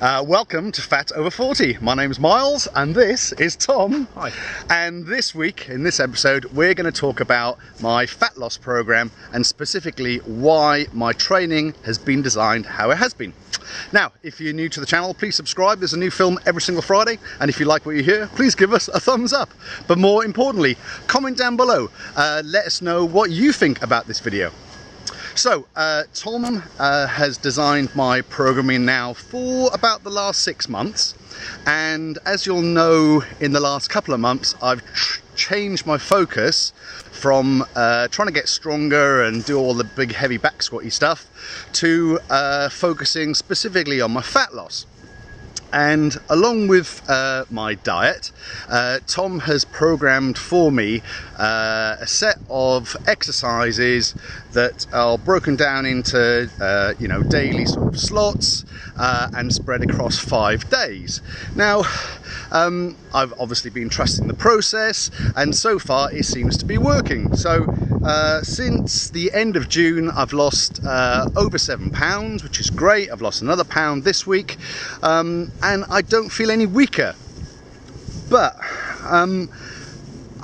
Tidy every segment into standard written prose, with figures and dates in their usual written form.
Welcome to Fat Over 40. My name's Miles and this is Tom. Hi. And this week, in this episode, we're going to talk about my fat loss program and specifically why my training has been designed how it has been. Now, if you're new to the channel, please subscribe. There's a new film every single Friday. And if you like what you hear, please give us a thumbs up. But more importantly, comment down below. Let us know what you think about this video. So, Tom has designed my programming now for about the last 6 months, and as you'll know, in the last couple of months I've changed my focus from trying to get stronger and do all the big heavy back squatty stuff to focusing specifically on my fat loss. And along with my diet, Tom has programmed for me a set of exercises that are broken down into daily sort of slots and spread across 5 days. Now, I've obviously been trusting the process, and so far it seems to be working. So since the end of June, I've lost over 7 pounds, which is great. I've lost another pound this week, and I don't feel any weaker. But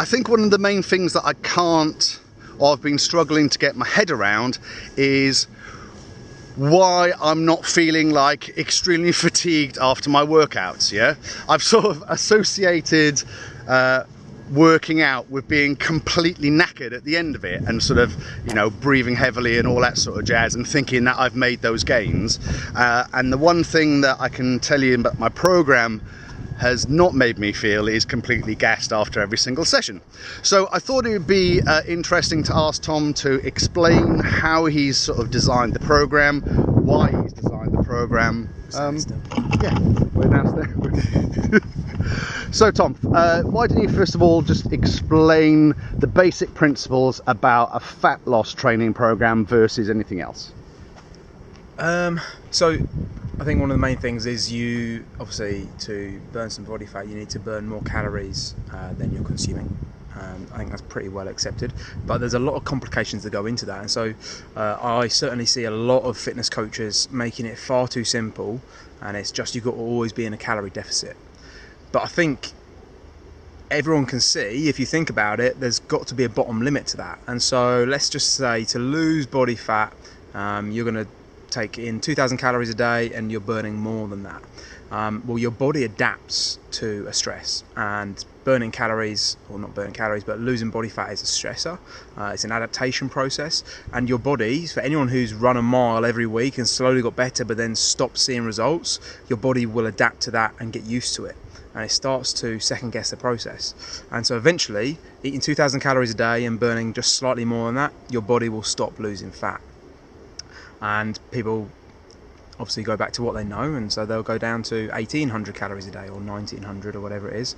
I think one of the main things that I've been struggling to get my head around is why I'm not feeling like extremely fatigued after my workouts. Yeah, I've sort of associated working out with being completely knackered at the end of it and sort of, breathing heavily and all that sort of jazz and thinking that I've made those gains. And the one thing that I can tell you about my program has not made me feel is completely gassed after every single session. So I thought it would be interesting to ask Tom to explain how he's sort of designed the program, why he's designed the program. Yeah, we're downstairs. So Tom, why don't you first of all just explain the basic principles about a fat loss training program versus anything else? So I think one of the main things is you obviously, to burn some body fat, you need to burn more calories than you're consuming. I think that's pretty well accepted, but there's a lot of complications that go into that, and so I certainly see a lot of fitness coaches making it far too simple, and it's just you've got to always be in a calorie deficit. But I think everyone can see, if you think about it, there's got to be a bottom limit to that. And so let's just say to lose body fat, you're going to take in 2,000 calories a day and you're burning more than that. Well, your body adapts to a stress, and burning calories, or not burning calories, but losing body fat is a stressor. It's an adaptation process, and your body, for anyone who's run a mile every week and slowly got better but then stopped seeing results, your body will adapt to that and get used to it, and it starts to second guess the process. And so eventually, eating 2,000 calories a day and burning just slightly more than that, your body will stop losing fat. And people obviously go back to what they know, and so they'll go down to 1,800 calories a day or 1,900 or whatever it is.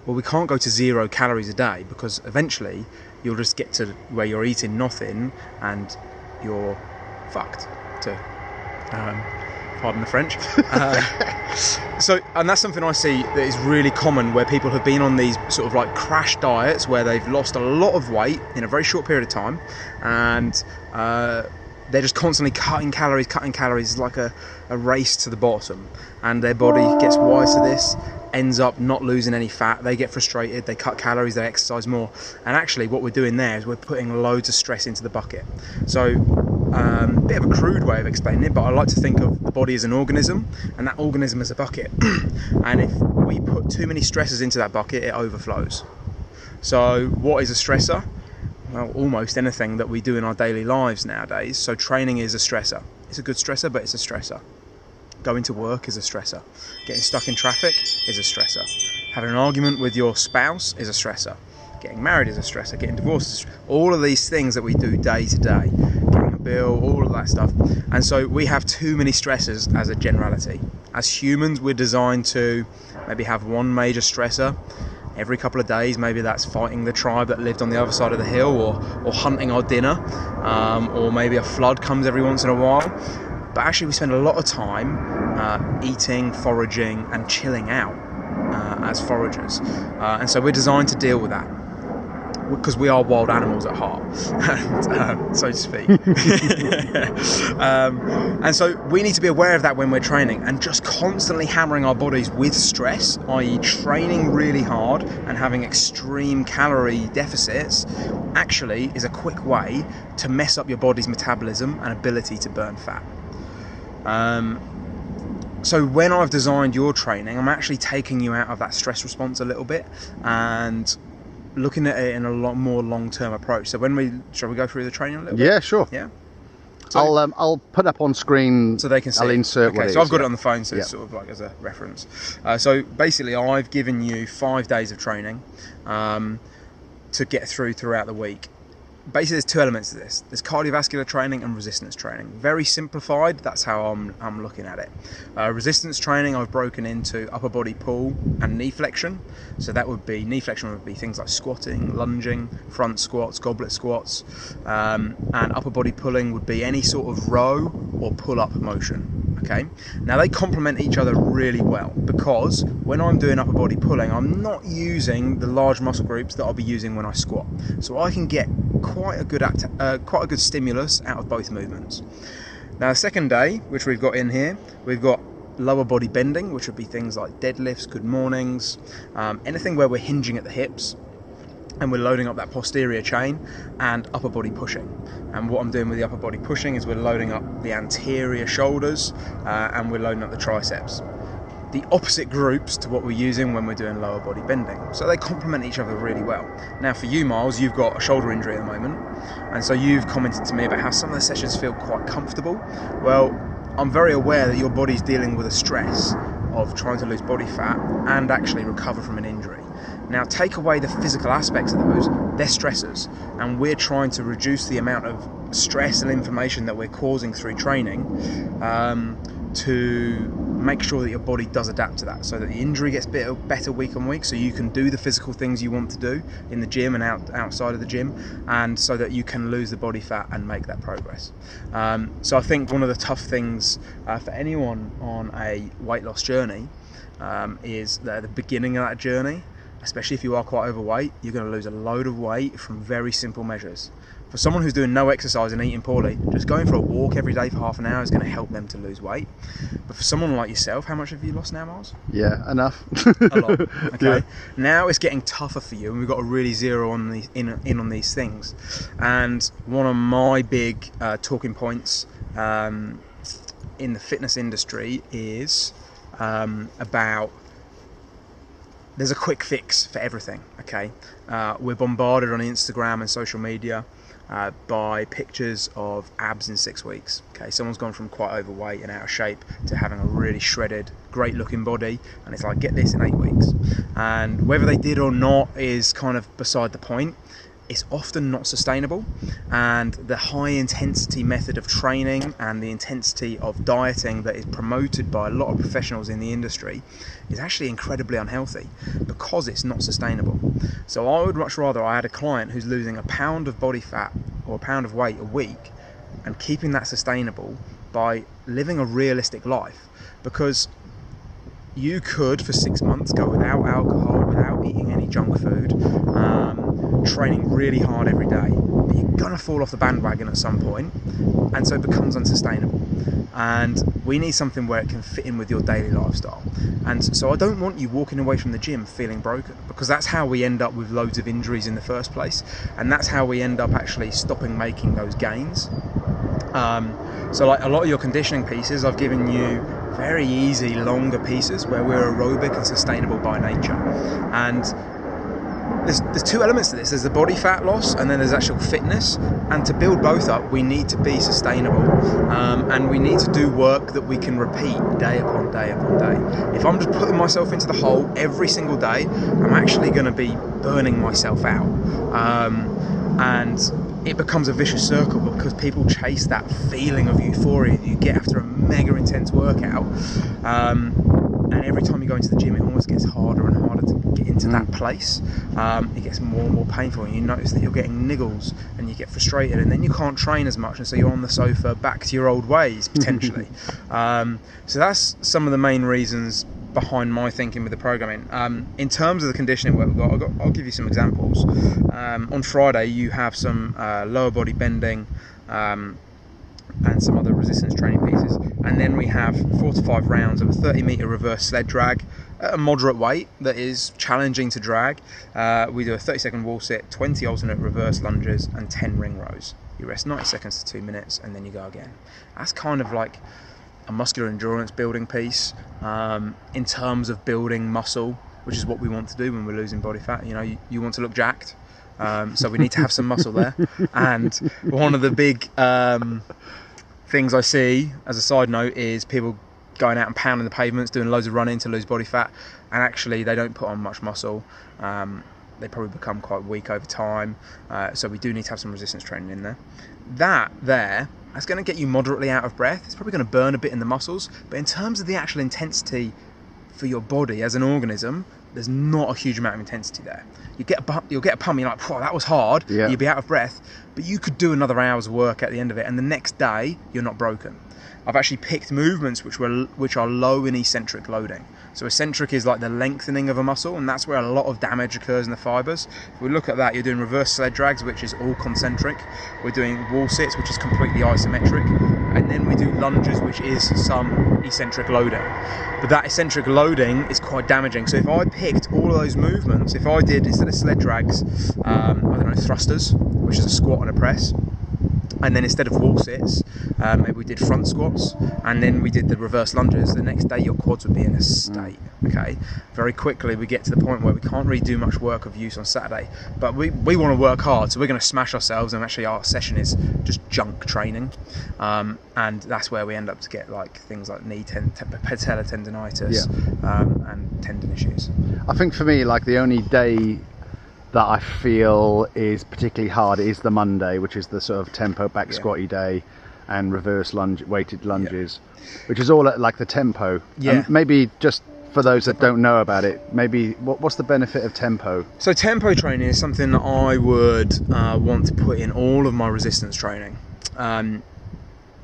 Well, we can't go to 0 calories a day, because eventually you'll just get to where you're eating nothing and you're fucked, to pardon the French. And that's something I see that is really common, where people have been on these sort of like crash diets where they've lost a lot of weight in a very short period of time, and they're just constantly cutting calories. It's like a race to the bottom, and their body gets wise to this, ends up not losing any fat. They get frustrated, they cut calories, they exercise more, and actually what we're doing there is we're putting loads of stress into the bucket. So a bit of a crude way of explaining it, but I like to think of the body as an organism, and that organism as a bucket. And if we put too many stresses into that bucket, it overflows. So what is a stressor? Well, almost anything that we do in our daily lives nowadays. So training is a stressor. It's a good stressor, but it's a stressor. Going to work is a stressor. Getting stuck in traffic is a stressor. Having an argument with your spouse is a stressor. Getting married is a stressor. Getting divorced is a stressor. All of these things that we do day to day. Getting a bill, all of that stuff. And so we have too many stressors as a generality. As humans, we're designed to maybe have one major stressor every couple of days. Maybe that's fighting the tribe that lived on the other side of the hill, or hunting our dinner, or maybe a flood comes every once in a while. But actually we spend a lot of time eating, foraging and chilling out as foragers, and so we're designed to deal with that. because we are wild animals at heart, so to speak. And so we need to be aware of that when we're training, and just constantly hammering our bodies with stress, i.e. training really hard and having extreme calorie deficits, actually is a quick way to mess up your body's metabolism and ability to burn fat. So when I've designed your training, I'm actually taking you out of that stress response a little bit and looking at it in a lot more long-term approach. So shall we go through the training a little bit? Yeah, sure. Yeah. So, I'll put up on screen so they can see. I'll insert what it is. So I've got it on the phone, so it's sort of like as a reference. So basically, I've given you 5 days of training to get throughout the week. Basically, there's 2 elements to this. There's cardiovascular training and resistance training. Very simplified, that's how I'm looking at it. Resistance training I've broken into upper body pull and knee flexion. So that would be, knee flexion would be things like squatting, lunging, front squats, goblet squats. And upper body pulling would be any sort of row or pull-up motion. Okay, now they complement each other really well, because when I'm doing upper body pulling, I'm not using the large muscle groups that I'll be using when I squat. So I can get quite a good stimulus out of both movements. Now the second day, which we've got in here, we've got lower body bending, which would be things like deadlifts, good mornings, anything where we're hinging at the hips and we're loading up that posterior chain, and upper body pushing. And what I'm doing with the upper body pushing is we're loading up the anterior shoulders and we're loading up the triceps. The opposite groups to what we're using when we're doing lower body bending. So they complement each other really well. Now for you, Miles, you've got a shoulder injury at the moment, and so you've commented to me about how some of the sessions feel quite comfortable. Well, I'm very aware that your body's dealing with a stress of trying to lose body fat and actually recover from an injury. Now take away the physical aspects of those, they're stressors, and we're trying to reduce the amount of stress and inflammation that we're causing through training to make sure that your body does adapt to that, so that the injury gets better week on week, so you can do the physical things you want to do in the gym and outside of the gym, and so that you can lose the body fat and make that progress. So I think one of the tough things for anyone on a weight loss journey is that at the beginning of that journey, especially if you are quite overweight, you're going to lose a load of weight from very simple measures. For someone who's doing no exercise and eating poorly, just going for a walk every day for half an hour is going to help them to lose weight. But for someone like yourself, how much have you lost now, Miles? Yeah, enough. A lot. Okay. Yeah. Now it's getting tougher for you, and we've got to really zero on in on these things. And one of my big talking points in the fitness industry is about, there's a quick fix for everything. Okay, we're bombarded on Instagram and social media by pictures of abs in 6 weeks. Okay, someone's gone from quite overweight and out of shape to having a really shredded, great looking body, and it's like, get this in 8 weeks. And whether they did or not is kind of beside the point. It's often not sustainable, and the high intensity method of training and the intensity of dieting that is promoted by a lot of professionals in the industry is actually incredibly unhealthy, because it's not sustainable. So I would much rather, I had a client who's losing a pound of body fat or a pound of weight a week and keeping that sustainable by living a realistic life, because you could for 6 months go without alcohol, without eating any junk food, training really hard every day, but you're gonna fall off the bandwagon at some point, and so it becomes unsustainable. And we need something where it can fit in with your daily lifestyle. And so I don't want you walking away from the gym feeling broken, because that's how we end up with loads of injuries in the first place, and that's how we end up actually stopping making those gains. So like a lot of your conditioning pieces, I've given you very easy, longer pieces where we're aerobic and sustainable by nature. And there's 2 elements to this. There's the body fat loss, and then there's actual fitness. And to build both up, we need to be sustainable, and we need to do work that we can repeat day upon day upon day. If I'm just putting myself into the hole every single day, I'm actually going to be burning myself out, and it becomes a vicious circle, because people chase that feeling of euphoria that you get after a mega intense workout, and every time you go into the gym, it almost gets harder and harder to get into that place. It gets more and more painful, and you notice that you're getting niggles, and you get frustrated, and then you can't train as much, and so you're on the sofa back to your old ways potentially. So that's some of the main reasons behind my thinking with the programming. In terms of the conditioning work we've got, I'll give you some examples. On Friday you have some lower body bending and some other resistance training pieces, and then we have 4 to 5 rounds of a 30-meter reverse sled drag at a moderate weight that is challenging to drag. We do a 30-second wall sit, 20 alternate reverse lunges, and 10 ring rows. You rest 90 seconds to 2 minutes, and then you go again. That's kind of like a muscular endurance building piece in terms of building muscle, which is what we want to do when we're losing body fat. You know, you want to look jacked, so we need to have some muscle there. And one of the big things I see as a side note is people going out and pounding the pavements, doing loads of running to lose body fat, and actually they don't put on much muscle. They probably become quite weak over time, so we do need to have some resistance training in there. That's going to get you moderately out of breath. It's probably going to burn a bit in the muscles, but in terms of the actual intensity for your body as an organism, there's not a huge amount of intensity there. You'll get a pump, you're like, "Whoa, that was hard." Yeah. You'll be out of breath, but you could do another hour's work at the end of it, and the next day you're not broken. I've actually picked movements which are low in eccentric loading. So eccentric is like the lengthening of a muscle, and that's where a lot of damage occurs in the fibers. If we look at that, you're doing reverse sled drags, which is all concentric. We're doing wall sits, which is completely isometric. And then we do lunges, which is some eccentric loading. But that eccentric loading is quite damaging. So if I picked all of those movements, if I did, instead of sled drags, I don't know, thrusters, which is a squat and a press, and then instead of wall sits, maybe we did front squats, and then we did the reverse lunges, the next day your quads would be in a state. Okay, very quickly we get to the point where we can't really do much work of use on Saturday, but we want to work hard, so we're going to smash ourselves, and actually our session is just junk training, and that's where we end up to get like things like patella tendonitis, and tendon issues. I think for me, like the only day that I feel is particularly hard is the Monday, which is the sort of tempo back squatty day and reverse weighted lunges, which is all at like the tempo. Maybe just for those that don't know about it, maybe what's the benefit of tempo? So tempo training is something that I would want to put in all of my resistance training.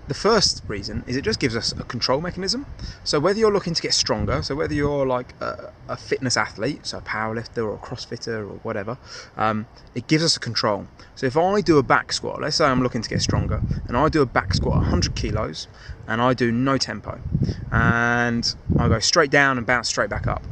The first reason is it just gives us a control mechanism. So whether you're looking to get stronger, so whether you're like a fitness athlete, so a powerlifter or a crossfitter or whatever, it gives us a control. So if I do a back squat, let's say I'm looking to get stronger, and I do a back squat 100 kilos, and I do no tempo, and I go straight down and bounce straight back up.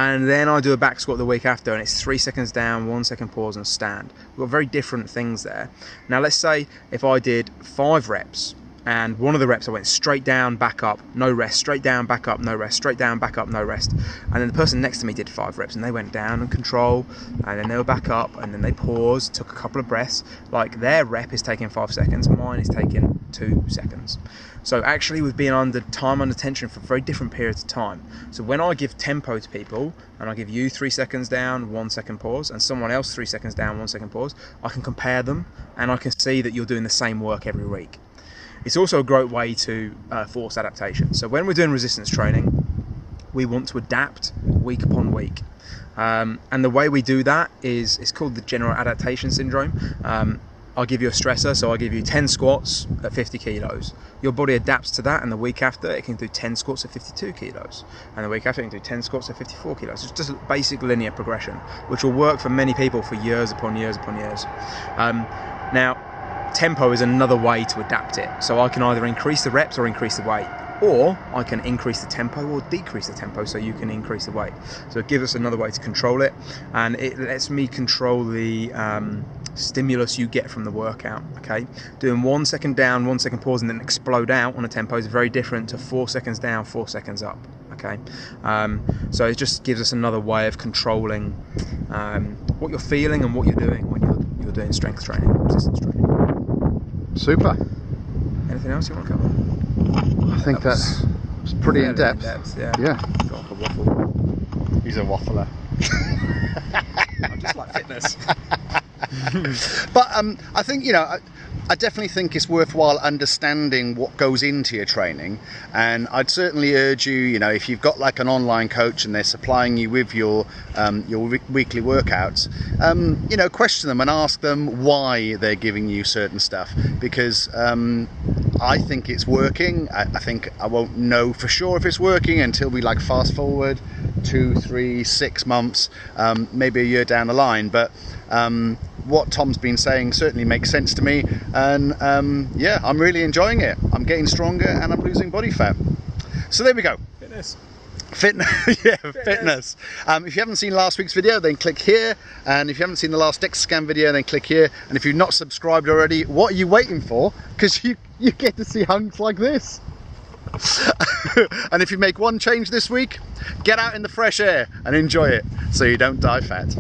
And then I do a back squat the week after, and it's 3 seconds down, 1 second pause, and stand. We've got very different things there. Now let's say if I did 5 reps, and one of the reps I went straight down, back up, no rest, straight down, back up, no rest, straight down, back up, no rest. And then the person next to me did 5 reps, and they went down and control, and then they were back up, and then they paused, took a couple of breaths. Like their rep is taking 5 seconds, mine is taking 2 seconds. So actually we've been under tension for very different periods of time. So when I give tempo to people, and I give you 3 seconds down, 1 second pause, and someone else 3 seconds down, 1 second pause, I can compare them, and I can see that you're doing the same work every week. It's also a great way to force adaptation. So when we're doing resistance training, we want to adapt week upon week. And the way we do that is it's called the general adaptation syndrome. I'll give you a stressor, so I'll give you 10 squats at 50 kilos. Your body adapts to that, and the week after it can do 10 squats at 52 kilos. And the week after it can do 10 squats at 54 kilos. It's just a basic linear progression, which will work for many people for years upon years upon years. Now, tempo is another way to adapt it. So I can either increase the reps or increase the weight, or I can increase the tempo or decrease the tempo so you can increase the weight. So it gives us another way to control it, and it lets me control the stimulus you get from the workout. Okay, doing 1 second down, 1 second pause, and then explode out on a tempo is very different to 4 seconds down, 4 seconds up. Okay, so it just gives us another way of controlling what you're feeling and what you're doing when you're doing strength training, resistance training. Super. Anything else you want to cover? I think that's pretty in depth. Yeah. Got like a waffle. He's a waffler. I just like fitness. But I think, you know, I definitely think it's worthwhile understanding what goes into your training, and I'd certainly urge you, you know, if you've got like an online coach and they're supplying you with your weekly workouts, you know, question them and ask them why they're giving you certain stuff, because I think it's working. I think I won't know for sure if it's working until we like fast forward 2, 3, 6 months, maybe a year down the line. But what Tom's been saying certainly makes sense to me, and yeah, I'm really enjoying it. I'm getting stronger and I'm losing body fat. So there we go. Fitness. Yeah, fitness. If you haven't seen last week's video, then click here, and if you haven't seen the last DEXA scan video, then click here. And if you've not subscribed already, what are you waiting for? Because you get to see hunks like this. And if you make one change this week, get out in the fresh air and enjoy it so you don't die fat.